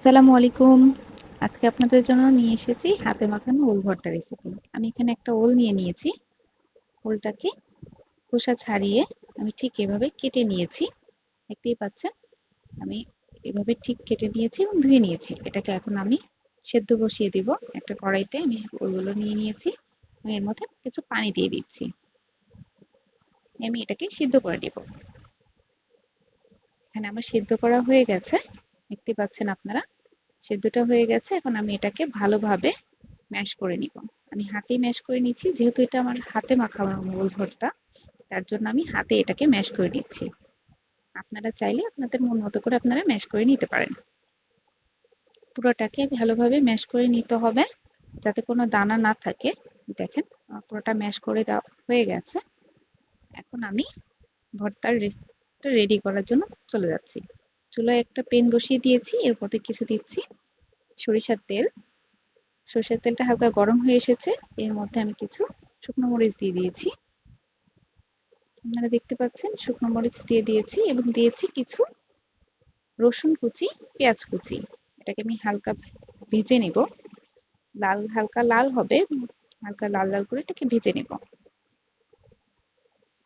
আসসালামু আলাইকুম। আজকে আপনাদের জন্য নিয়ে এসেছি হাতে মাখানো ওল ভর্তা রেসিপি। আমি এখানে একটা ওল নিয়ে নিয়েছি। ওলটাকে খোসা ছাড়িয়ে আমি ঠিক এভাবে কেটে নিয়েছি। দেখতেই পাচ্ছেন আমি এভাবে ঠিক কেটে নিয়েছি এবং ধুয়ে নিয়েছি। এটাকে এখন আমি সেদ্ধ বসিয়ে দিব। একটা কড়াইতে আমি ওলগুলো নিয়ে নিয়েছি। আমি এর মধ্যে কিছু পানি দিয়ে দিচ্ছি। আমি এটাকে সিদ্ধ করে দিব। এখানে আমার সিদ্ধ করা হয়ে গেছে। দেখতে পাচ্ছেন আপনারা সেদ্ধটা হয়ে গেছে। এখন আমি এটাকে ভালোভাবে ম্যাশ করে নিব। আমি হাতেই ম্যাশ করে নিচ্ছি, যেহেতু এটা আমার হাতে মাখানো ওল ভর্তা, তার জন্য আমি হাতে এটাকে ম্যাশ করে নিচ্ছি। আপনারা চাইলে আপনাদের মন মতো করে আপনারা ম্যাশ করে নিতে পারেন। পুরোটাকে ভালোভাবে ম্যাশ করে নিতে হবে, যাতে কোনো দানা না থাকে। দেখেন আমার পুরোটা ম্যাশ করে দেওয়া হয়ে গেছে। এখন আমি ভর্তার রেসিপিটা রেডি করার জন্য চলে যাচ্ছি। চুলায় একটা প্যান বসিয়ে দিয়েছি, এর মধ্যে কিছু দিচ্ছি সরিষার তেল। সরষের তেলটা হালকা গরম হয়ে এসেছে, এর মধ্যে আমি কিছু শুকনো মরিচ দিয়ে দিয়েছি। আপনারা দেখতে পাচ্ছেন শুকনো মরিচ দিয়ে দিয়েছি এবং দিয়েছি কিছু রসুন কুচি, পেঁয়াজ কুচি। এটাকে আমি হালকা ভেজে নেব। হালকা লাল হবে, হালকা লাল লাল করে এটাকে ভেজে নেব।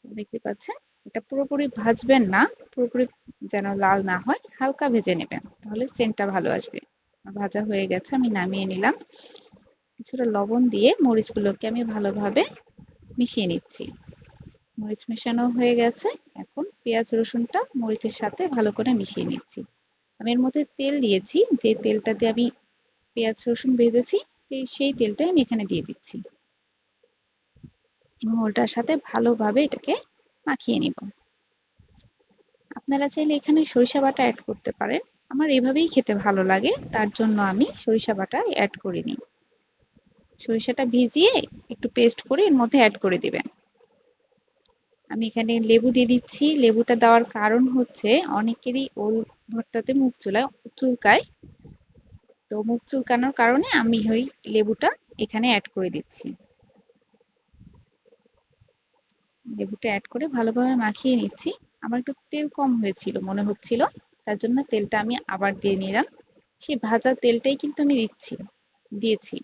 দেখতে পাচ্ছেন এটা পুরোপুরি ভাজবেন না, পুরোপুরি যেন লাল না হয়, হালকা ভেজে নেবেন, তাহলে সেন্টটা ভালো আসবে। ভাজা হয়ে গেছে, আমি নামিয়ে নিলাম। কিছুটা লবণ দিয়ে মরিচগুলোকে আমি ভালোভাবে মিশিয়ে নিচ্ছি। মরিচ মেশানো হয়ে গেছে। এখন পেঁয়াজ রসুনটা মরিচের সাথে ভালো করে মিশিয়ে নিচ্ছি। আমি এর মধ্যে তেল দিয়েছি, যে তেলটাতে আমি পেঁয়াজ রসুন ভেজেছি, সেই তেলটাই আমি এখানে দিয়ে দিচ্ছি এবং ওটার সাথে ভালোভাবে এটাকে মাখিয়ে নিব। আপনারা চাইলে এখানে সরিষা বাটা অ্যাড করতে পারেন। আমার এভাবেই খেতে ভালো লাগে, তার জন্য আমি সরিষা বাটা অ্যাড করিনি। সরিষাটা ভিজিয়ে একটু পেস্ট করে এর মধ্যে অ্যাড করে দিবেন। আমি এখানে লেবু দিয়ে দিচ্ছি। লেবুটা দেওয়ার কারণ হচ্ছে অনেকেরই ওল ভর্তাতে মুখ চুলকায়। তো মুখ চুলকানোর কারণে আমি ওই লেবুটা এখানে অ্যাড করে দিচ্ছি। লেবুটা অ্যাড করে ভালোভাবে মাখিয়ে নিচ্ছি। আমার একটু তেল কম হয়েছিল মনে হচ্ছিল, তার জন্য তেলটা আমি আবার দিয়ে নিলাম। সেই ভাজা তেলটাই কিন্তু আমি দিয়েছি।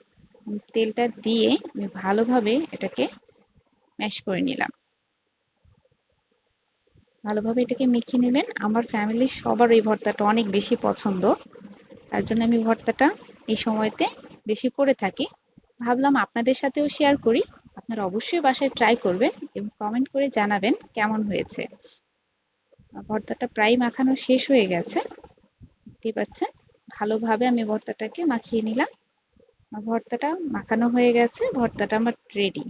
তেলটা দিয়ে আমি ভালোভাবে এটাকে ম্যাশ করে নিলাম। ভালোভাবে এটাকে মেখে নেবেন। আমার ফ্যামিলির সবার এই ভর্তাটা অনেক বেশি পছন্দ, তার জন্য আমি ভর্তাটা এই সময়তে বেশি করে থাকি। ভাবলাম আপনাদের সাথেও শেয়ার করি। আপনারা অবশ্যই বাসায় ট্রাই করবেন এবং কমেন্ট করে জানাবেন কেমন হয়েছে। ভর্তাটা প্রায় মাখানো শেষ হয়ে গেছে, দেখতেই পাচ্ছেন ভালোভাবে আমি ভর্তাটাকে মাখিয়ে নিলাম। ভর্তাটা মাখানো হয়ে গেছে, ভর্তাটা আমার রেডি।